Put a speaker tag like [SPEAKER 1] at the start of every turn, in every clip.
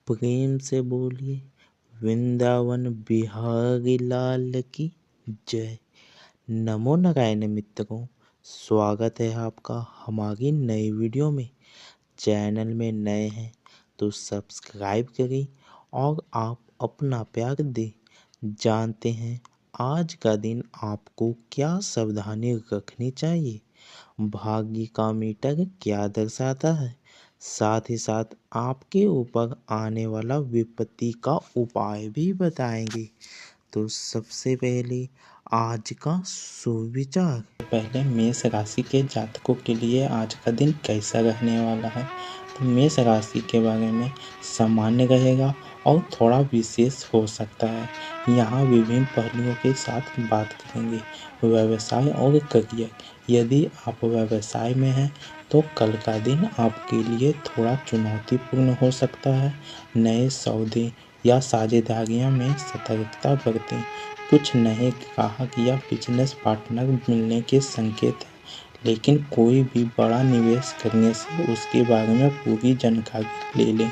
[SPEAKER 1] प्रेम से बोलिए वृंदावन बिहारी लाल की जय। नमो नारायण मित्रों, स्वागत है आपका हमारी नई वीडियो में। चैनल में नए हैं तो सब्सक्राइब करें और आप अपना प्यार दें। जानते हैं आज का दिन आपको क्या सावधानी रखनी चाहिए, भाग्य का मीटर क्या दर्शाता है, साथ ही साथ आपके ऊपर आने वाला विपत्ति का उपाय भी बताएंगे। तो सबसे पहले आज का सुविचार। पहले मेष राशि के जातकों के लिए आज का दिन कैसा रहने वाला है, तो मेष राशि के बारे में सामान्य रहेगा और थोड़ा विशेष हो सकता है। यहाँ विभिन्न पहलुओं के साथ बात करेंगे। व्यवसाय और करियर, यदि आप व्यवसाय में हैं तो कल का दिन आपके लिए थोड़ा चुनौतीपूर्ण हो सकता है। नए सौदे या साझेदारियों में सतर्कता बरतें। कुछ नए ग्राहक या बिजनेस पार्टनर मिलने के संकेत हैं, लेकिन कोई भी बड़ा निवेश करने से उसके बारे में पूरी जानकारी ले लें।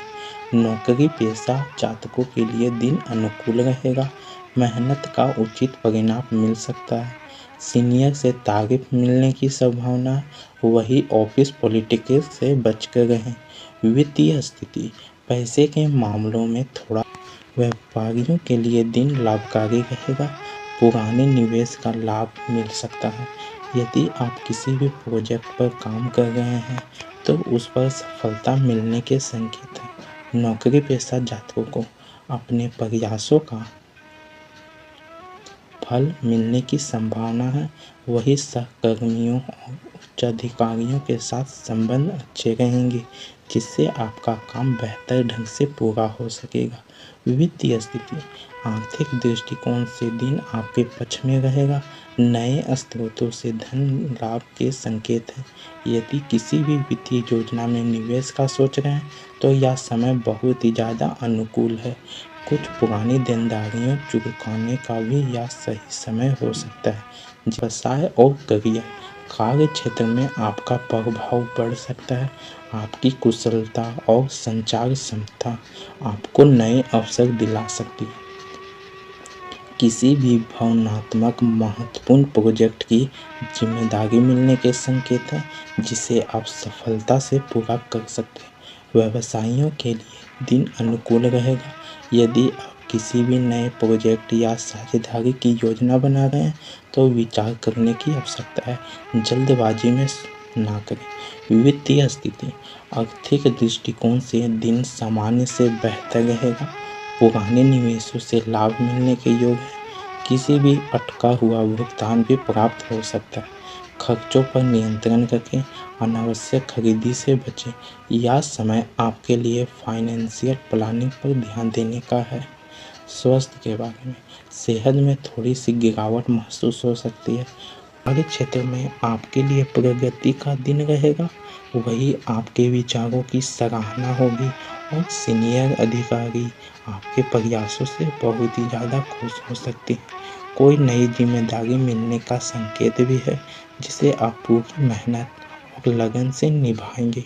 [SPEAKER 1] नौकरी पेशा जातकों के लिए दिन अनुकूल रहेगा। मेहनत का उचित परिणाम मिल सकता है। सीनियर से तारीफ मिलने की संभावना, वही ऑफिस पॉलिटिक्स से बचकर रहें। वित्तीय स्थिति, पैसे के मामलों में थोड़ा व्यापारियों के लिए दिन लाभकारी रहेगा। पुराने निवेश का लाभ मिल सकता है। यदि आप किसी भी प्रोजेक्ट पर काम कर रहे हैं तो उस पर सफलता मिलने के संकेत हैं। नौकरी पेशा जातकों को अपने प्रयासों का फल मिलने की संभावना है। वही सहकर्मियों और उच्च अधिकारियों के साथ संबंध अच्छे रहेंगे, जिससे आपका काम बेहतर ढंग से पूरा हो सकेगा। वित्तीय स्थिति, आर्थिक दृष्टिकोण से दिन आपके पक्ष में रहेगा। नए स्रोतों से धन लाभ के संकेत हैं। यदि किसी भी वित्तीय योजना में निवेश का सोच रहे हैं तो यह समय बहुत ही ज़्यादा अनुकूल है। कुछ पुरानी देनदारियों चुकाने का भी यह सही समय हो सकता है। व्यवसाय और करियर, कार्य क्षेत्र में आपका प्रभाव बढ़ सकता है। आपकी कुशलता और संचार क्षमता आपको नए अवसर दिला सकती है। किसी भी भावनात्मक महत्वपूर्ण प्रोजेक्ट की जिम्मेदारी मिलने के संकेत हैं, जिसे आप सफलता से पूरा कर सकते हैं। व्यवसायियों के लिए दिन अनुकूल रहेगा। यदि आप किसी भी नए प्रोजेक्ट या साझेदारी की योजना बना रहे हैं तो विचार करने की आवश्यकता है, जल्दबाजी में ना करें। वित्तीय स्थिति, आर्थिक दृष्टिकोण से दिन सामान्य से बेहतर रहेगा। पुराने निवेशों से लाभ मिलने के योग है। किसी भी अटका हुआ भुगतान भी प्राप्त हो सकता है। खर्चों पर नियंत्रण रखें, अनावश्यक खरीदी से बचें। यह समय आपके लिए फाइनेंशियल प्लानिंग पर ध्यान देने का है। स्वास्थ्य के बारे में, सेहत में थोड़ी सी गिरावट महसूस हो सकती है। कार्य क्षेत्र में आपके लिए प्रगति का दिन रहेगा। वही आपके विचारों की सराहना होगी और सीनियर अधिकारी आपके प्रयासों से बहुत ही ज़्यादा खुश हो सकते हैं। कोई नई जिम्मेदारी मिलने का संकेत भी है, जिसे आप पूरी मेहनत और लगन से निभाएंगे।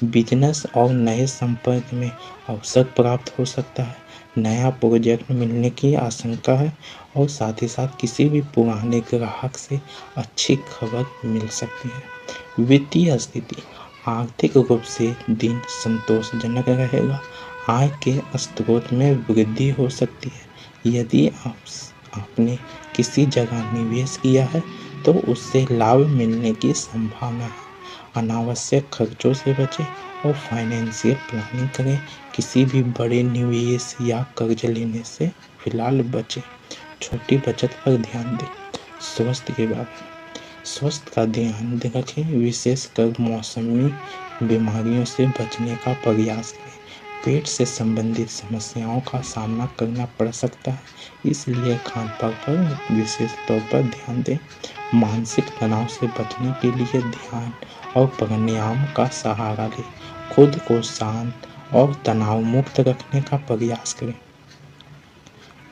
[SPEAKER 1] बिजनेस और नए संपर्क में अवसर प्राप्त हो सकता है। नया प्रोजेक्ट मिलने की आशंका है और साथ ही साथ किसी भी पुराने ग्राहक से अच्छी खबर मिल सकती है। वित्तीय स्थिति, आर्थिक रूप से दिन संतोषजनक रहेगा। आय के स्रोत में वृद्धि हो सकती है। यदि आपने किसी जगह निवेश किया है तो उससे लाभ मिलने की संभावना है। अनावश्यक खर्चों से बचें और फाइनेंशियल प्लानिंग करें। किसी भी बड़े निवेश या कर्ज लेने से फिलहाल बचें। छोटी बचत पर ध्यान दें। स्वास्थ्य के बारे में, स्वास्थ्य का ध्यान रखें, विशेषकर मौसमी बीमारियों से बचने का प्रयास करें। पेट से संबंधित समस्याओं का सामना करना पड़ सकता है, इसलिए खान-पान पर विशेष तौर पर ध्यान दें। मानसिक तनाव से बचने के लिए ध्यान और प्राणायाम का सहारा लें। खुद को शांत और तनाव मुक्त रखने का प्रयास करें।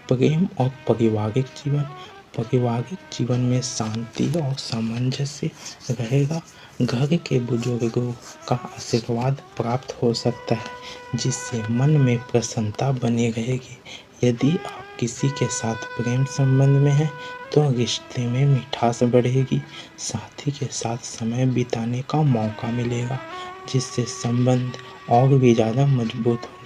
[SPEAKER 1] प्रेम और पारिवारिक जीवन, पारिवारिक जीवन में शांति और सामंजस्य रहेगा। घर के बुजुर्गों का आशीर्वाद प्राप्त हो सकता है, जिससे मन में प्रसन्नता बनी रहेगी। यदि आप किसी के साथ प्रेम संबंध में हैं तो रिश्ते में मिठास बढ़ेगी। साथी के साथ समय बिताने का मौका मिलेगा, जिससे संबंध और भी ज़्यादा मजबूत होंगे।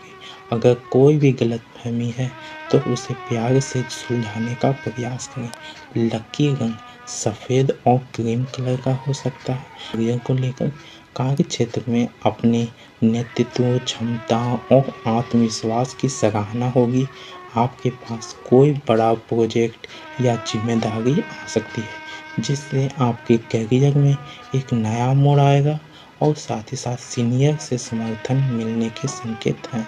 [SPEAKER 1] अगर कोई भी गलतफहमी है तो उसे प्यार से सुलझाने का प्रयास करें। लकी रंग सफ़ेद और क्रीम कलर का हो सकता है। करियर को लेकर कार्य क्षेत्र में अपनी नेतृत्व क्षमता और आत्मविश्वास की सराहना होगी। आपके पास कोई बड़ा प्रोजेक्ट या जिम्मेदारी आ सकती है, जिससे आपके करियर में एक नया मोड़ आएगा और साथ ही साथ सीनियर से समर्थन मिलने के संकेत हैं।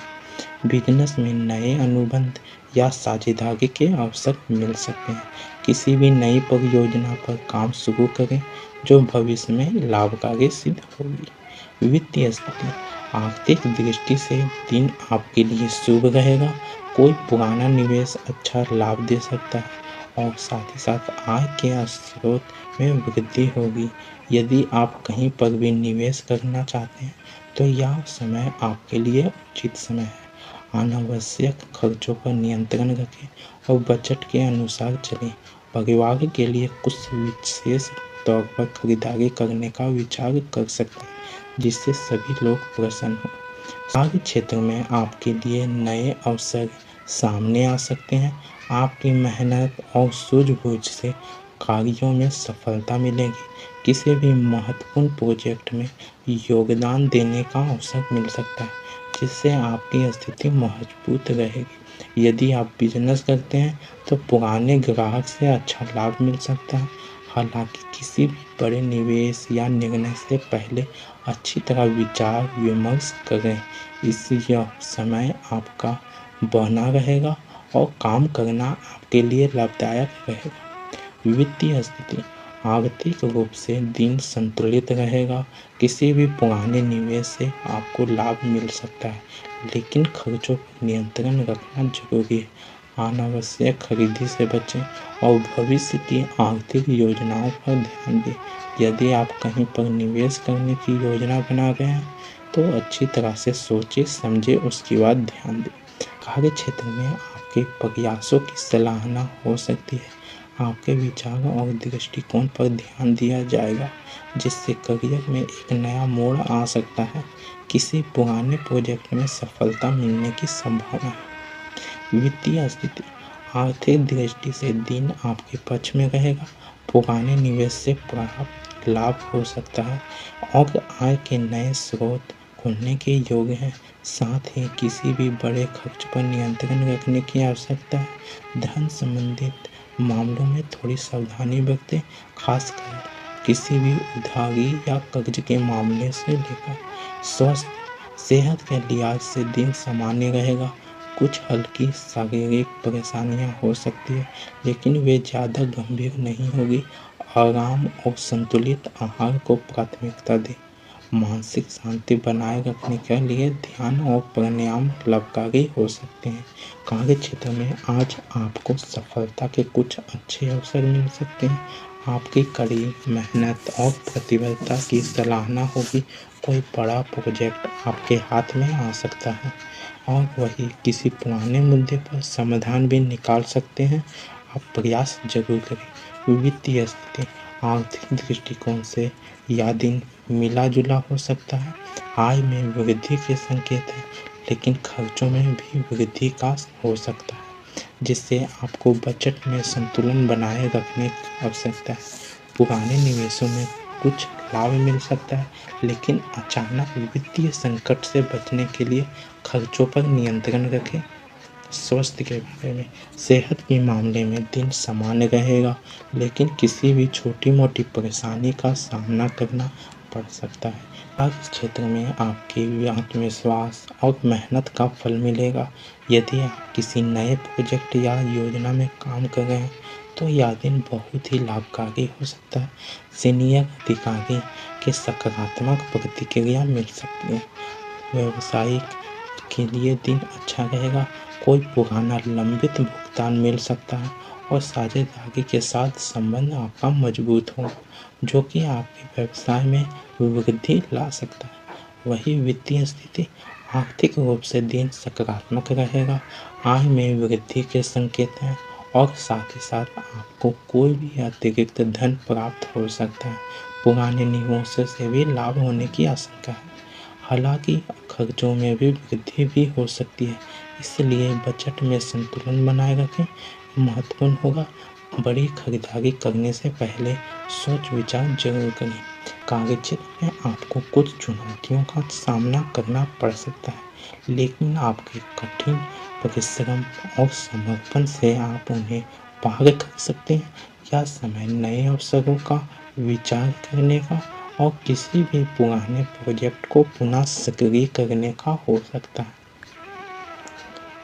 [SPEAKER 1] बिजनेस में नए अनुबंध या साझेदारी के अवसर मिल सकते हैं। किसी भी नई परियोजना पर काम शुरू करें जो भविष्य में लाभकारी सिद्ध होगी। वित्तीय स्थिति, आर्थिक दृष्टि से दिन आपके लिए शुभ रहेगा। कोई पुराना निवेश अच्छा लाभ दे सकता है और साथ ही साथ आय के स्रोत में वृद्धि होगी। यदि आप कहीं पर भी निवेश करना चाहते हैं तो यह समय आपके लिए उचित समय है। अनावश्यक खर्चों पर नियंत्रण रखें और बजट के अनुसार चलें। परिवार के लिए कुछ विशेष तौर पर खरीदारी करने का विचार कर सकते हैं, जिससे सभी लोग प्रसन्न हों। कार्य क्षेत्र में आपके लिए नए अवसर सामने आ सकते हैं। आपकी मेहनत और सूझबूझ से कार्यों में सफलता मिलेगी। किसी भी महत्वपूर्ण प्रोजेक्ट में योगदान देने का अवसर मिल सकता है, जिससे आपकी स्थिति मजबूत रहेगी। यदि आप बिजनेस करते हैं तो पुराने ग्राहक से अच्छा लाभ मिल सकता है। हालांकि किसी भी बड़े निवेश या निर्णय से पहले अच्छी तरह विचार विमर्श करें। इससे यह समय आपका बना रहेगा और काम करना आपके लिए लाभदायक रहेगा। वित्तीय स्थिति, आर्थिक रूप से दिन संतुलित रहेगा। किसी भी पुराने निवेश से आपको लाभ मिल सकता है, लेकिन खर्चों पर नियंत्रण रखना जरूरी है। अनावश्यक खरीदी से बचें और भविष्य की आर्थिक योजनाओं पर ध्यान दें। यदि आप कहीं पर निवेश करने की योजना बना रहे हैं तो अच्छी तरह से सोचें समझें, उसके बाद ध्यान दें। कार्य क्षेत्र में आपके प्रयासों की सराहना हो सकती है। आपके विचार और दृष्टिकोण पर ध्यान दिया जाएगा, जिससे करियर में एक नया मोड़ आ सकता है। किसी पुराने प्रोजेक्ट में सफलता मिलने की संभावना है। वित्तीय स्थिति, आर्थिक दृष्टि से दिन आपके पक्ष में रहेगा। पुराने निवेश से प्राप्त लाभ हो सकता है और आय के नए स्रोत खुलने के योग्य हैं। साथ ही किसी भी बड़े खर्च पर नियंत्रण रखने की आवश्यकता है। धन संबंधित मामलों में थोड़ी सावधानी बरतें, खासकर किसी भी उधारी या कर्ज के मामले से लेकर स्वास्थ्य सेहत के लिहाज से दिन सामान्य रहेगा। कुछ हल्की शारीरिक परेशानियां हो सकती है, लेकिन वे ज़्यादा गंभीर नहीं होगी। आराम और संतुलित आहार को प्राथमिकता दें। मानसिक शांति बनाए रखने के लिए ध्यान और प्राणायाम लाभकारी हो सकते हैं। कार्य क्षेत्र में आज आपको सफलता के कुछ अच्छे अवसर मिल सकते हैं। आपकी कड़ी मेहनत और प्रतिबद्धता की सराहना होगी। कोई बड़ा प्रोजेक्ट आपके हाथ में आ सकता है और वही किसी पुराने मुद्दे पर समाधान भी निकाल सकते हैं। आप प्रयास जरूर करें। वित्तीय स्थिति, आर्थिक दृष्टिकोण से यह दिन मिला जुला हो सकता है। आय में वृद्धि के संकेत हैं, लेकिन खर्चों में भी वृद्धि का हो सकता है, जिससे आपको बजट में संतुलन बनाए रखने की आवश्यकता है। पुराने निवेशों में कुछ लाभ मिल सकता है, लेकिन अचानक वित्तीय संकट से बचने के लिए खर्चों पर नियंत्रण रखें। स्वास्थ्य के बारे में, सेहत के मामले में दिन सामान्य रहेगा, लेकिन किसी भी छोटी मोटी परेशानी का सामना करना पड़ सकता है। कार्य क्षेत्र में आपके आत्मविश्वास और मेहनत का फल मिलेगा। यदि आप किसी नए प्रोजेक्ट या योजना में काम कर रहे हैं तो यह दिन बहुत ही लाभकारी हो सकता है। सीनियर अधिकारी के सकारात्मक प्रतिक्रिया मिल सकती है। व्यवसायिक के लिए दिन अच्छा रहेगा। कोई पुराना लंबित भुगतान भुगतान मिल सकता है और साझेदारी के साथ संबंध आपका मजबूत होगा, जो कि आपके व्यवसाय में वृद्धि ला सकता है। वही वित्तीय स्थिति आर्थिक रूप से दिन सकारात्मक रहेगा, आय में वृद्धि के संकेत हैं और साथ ही साथ आपको कोई भी अतिरिक्त धन प्राप्त हो सकता है। पुराने निवेशों से भी लाभ होने की आशंका है। हालांकि खर्चों में भी वृद्धि भी हो सकती है, इसलिए बजट में संतुलन बनाए रखें महत्वपूर्ण होगा। बड़ी खरीदारी करने से पहले सोच विचार जरूर करें। कार्यक्षेत्र में आपको कुछ चुनौतियों का सामना करना पड़ सकता है, लेकिन आपके कठिन परिश्रम और समर्पण से आप उन्हें पार कर सकते हैं। यह समय नए अवसरों का विचार करने का और किसी भी पुराने प्रोजेक्ट को पुनः सक्रिय करने का हो सकता है।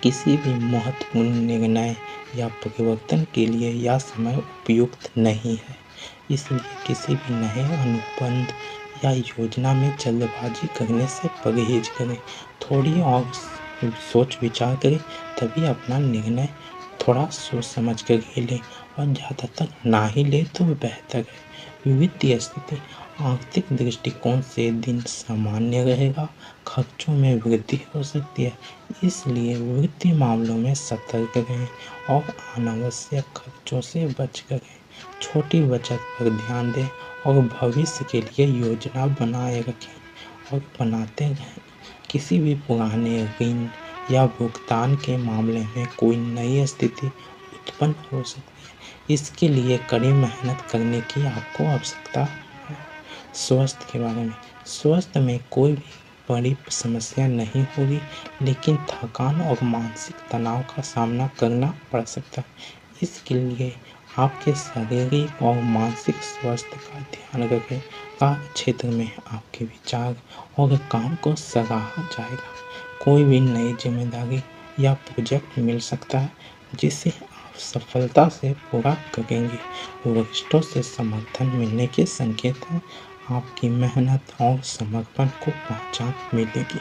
[SPEAKER 1] किसी भी महत्वपूर्ण निर्णय या परिवर्तन के लिए यह समय उपयुक्त नहीं है, इसलिए किसी भी नए अनुबंध या योजना में जल्दबाजी करने से परहेज करें। थोड़ी और सोच विचार करें, तभी अपना निर्णय थोड़ा सोच समझ कर ही लें और ज़्यादातर ना ही ले तो बेहतर है। वित्तीय स्थिति आर्थिक दृष्टिकोण से दिन सामान्य रहेगा, खर्चों में वृद्धि हो सकती है, इसलिए वित्तीय मामलों में सतर्क रहें और अनावश्यक खर्चों से बच करें। छोटी बचत पर ध्यान दें और भविष्य के लिए योजना बनाए रखें और बनाते रहें। किसी भी पुराने ऋण या भुगतान के मामले में कोई नई स्थिति उत्पन्न हो सकती है, इसके लिए कड़ी मेहनत करने की आपको आवश्यकता है। स्वास्थ्य के बारे में, स्वास्थ्य में कोई भी बड़ी समस्या नहीं होगी, लेकिन थकान और मानसिक तनाव का सामना करना पड़ सकता है। इसके लिए आपके शारीरिक और मानसिक स्वास्थ्य का ध्यान रखें। कार्य क्षेत्र में आपके विचार और काम को सराहा जाएगा। कोई भी नई जिम्मेदारी या प्रोजेक्ट मिल सकता है, जिसे आप सफलता से पूरा करेंगे। वरिष्ठों से समर्थन मिलने के संकेत हैं। आपकी मेहनत और समर्पण को पहचान मिलेगी।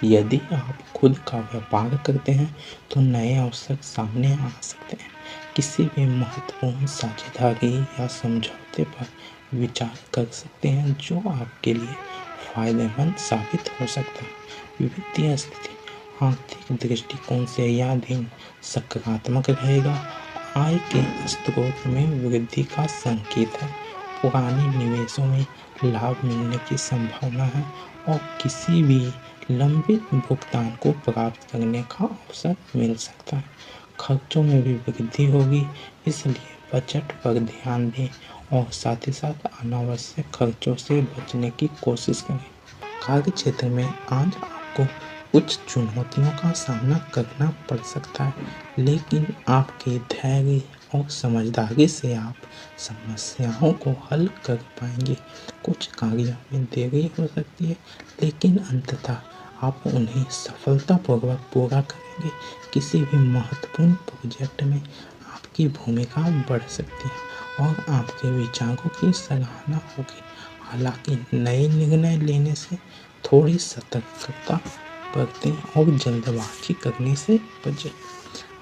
[SPEAKER 1] यदि आप खुद का व्यापार करते हैं तो नए अवसर सामने आ सकते हैं। किसी भी महत्वपूर्ण साझेदारी या समझौते पर विचार कर सकते हैं, जो आपके लिए फायदेमंद साबित हो सकता है। वित्तीय स्थिति आर्थिक दृष्टिकोण से यह दिन सकारात्मक रहेगा, आय के स्रोत में वृद्धि का संकेत है, पुराने निवेशों में लाभ मिलने की संभावना है और किसी भी लंबित भुगतान को प्राप्त करने का अवसर मिल सकता है। खर्चों में भी वृद्धि होगी, इसलिए बजट पर ध्यान दें और साथ ही साथ अनावश्यक खर्चों से बचने की कोशिश करें। कार्य क्षेत्र में आज आपको कुछ चुनौतियों का सामना करना पड़ सकता है, लेकिन आपके धैर्य और समझदारी से आप समस्याओं को हल कर पाएंगे। कुछ कार्यों में देरी हो सकती है, लेकिन अंततः आप उन्हें सफलतापूर्वक पूरा करेंगे। किसी भी महत्वपूर्ण प्रोजेक्ट में आपकी भूमिका बढ़ सकती है और आपके विचारों की सराहना होगी। हालांकि नए निर्णय लेने से थोड़ी सतर्कता बरतें और जल्दबाजी करने से बचें।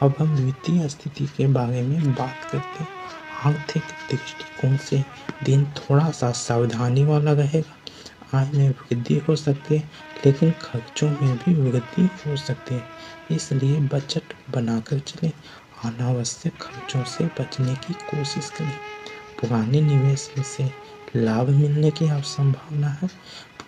[SPEAKER 1] अब हम वित्तीय स्थिति के बारे में बात करते हैं। आर्थिक दृष्टिकोण से दिन थोड़ा सा सावधानी वाला रहेगा। आय में वृद्धि हो सकती है, लेकिन खर्चों में भी वृद्धि हो सकती है, इसलिए बजट बनाकर चलें। अनावश्यक खर्चों से बचने की कोशिश करें। पुराने निवेश से लाभ मिलने की संभावना है,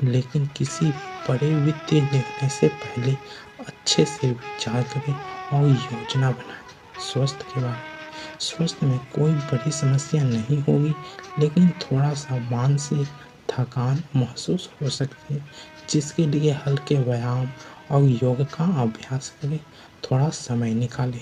[SPEAKER 1] लेकिन किसी भी बड़े वित्तीय निर्णय से पहले अच्छे से विचार करें और योजना बनाएं। स्वास्थ्य के बारे में, स्वास्थ्य में कोई बड़ी समस्या नहीं होगी, लेकिन थोड़ा सा मानसिक थकान महसूस हो सकती है, जिसके लिए हल्के व्यायाम और योग का अभ्यास करें। थोड़ा समय निकालें